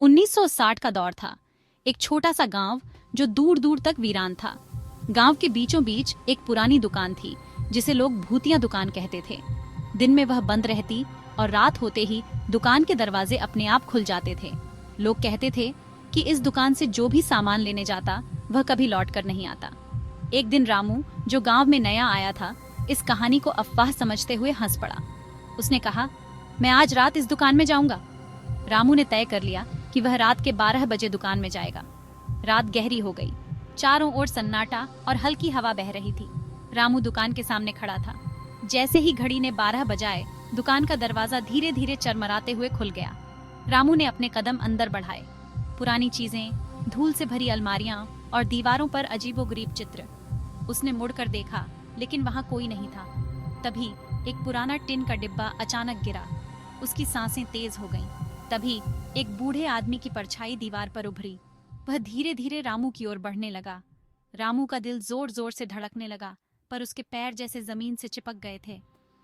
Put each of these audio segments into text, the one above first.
1960 का दौर था। एक छोटा सा गांव जो दूर दूर तक वीरान था। गांव के बीचों बीच एक पुरानी दुकान थी जिसे लोग भूतिया दुकान कहते थे। दिन में वह बंद रहती और रात होते ही दुकान के दरवाजे अपने आप खुल जाते थे। लोग कहते थे कि इस दुकान से जो भी सामान लेने जाता वह कभी लौट कर नहीं आता। एक दिन रामू, जो गांव में नया आया था, इस कहानी को अफवाह समझते हुए हंस पड़ा। उसने कहा, मैं आज रात इस दुकान में जाऊंगा। रामू ने तय कर लिया कि वह रात के 12 बजे दुकान में जाएगा। रात गहरी हो गई। चारों ओर सन्नाटा और हल्की हवा बह रही थी। रामू दुकान के सामने खड़ा था। जैसे ही घड़ी ने 12 बजाए, दुकान का दरवाजा धीरे धीरे चरमराते हुए खुल गया। रामू ने अपने कदम अंदर बढ़ाए। पुरानी चीजें, धूल से भरी अलमारियां और दीवारों पर अजीबोगरीब चित्र। उसने मुड़कर देखा, लेकिन वहां कोई नहीं था। तभी एक पुराना टिन का डिब्बा अचानक गिरा। उसकी सांसें तेज हो गईं। तभी एक बूढ़े आदमी की परछाई दीवार पर उभरी। वह धीरे धीरे रामू की ओर बढ़ने लगा। रामू का दिल जोर जोर से धड़कने लगा, पर उसके पैर जैसे जमीन से चिपक गए थे।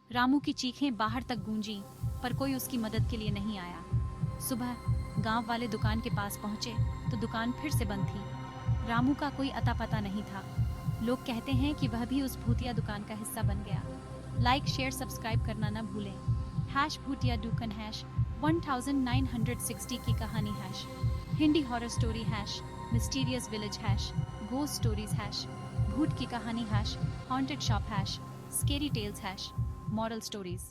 रामू की चीखें बाहर तक गूंजी, पर कोई उसकी मदद के लिए नहीं आया। सुबह गांव वाले दुकान के पास पहुंचे तो दुकान फिर से बंद थी। रामू का कोई अता पता नहीं था। लोग कहते हैं कि वह भी उस भूतिया दुकान का हिस्सा बन गया। लाइक, शेयर, सब्सक्राइब करना न भूलें। भूतिया दुकान 1960 की कहानी Hindi horror story mysterious village ghost stories भूत की कहानी haunted shop scary tales moral stories.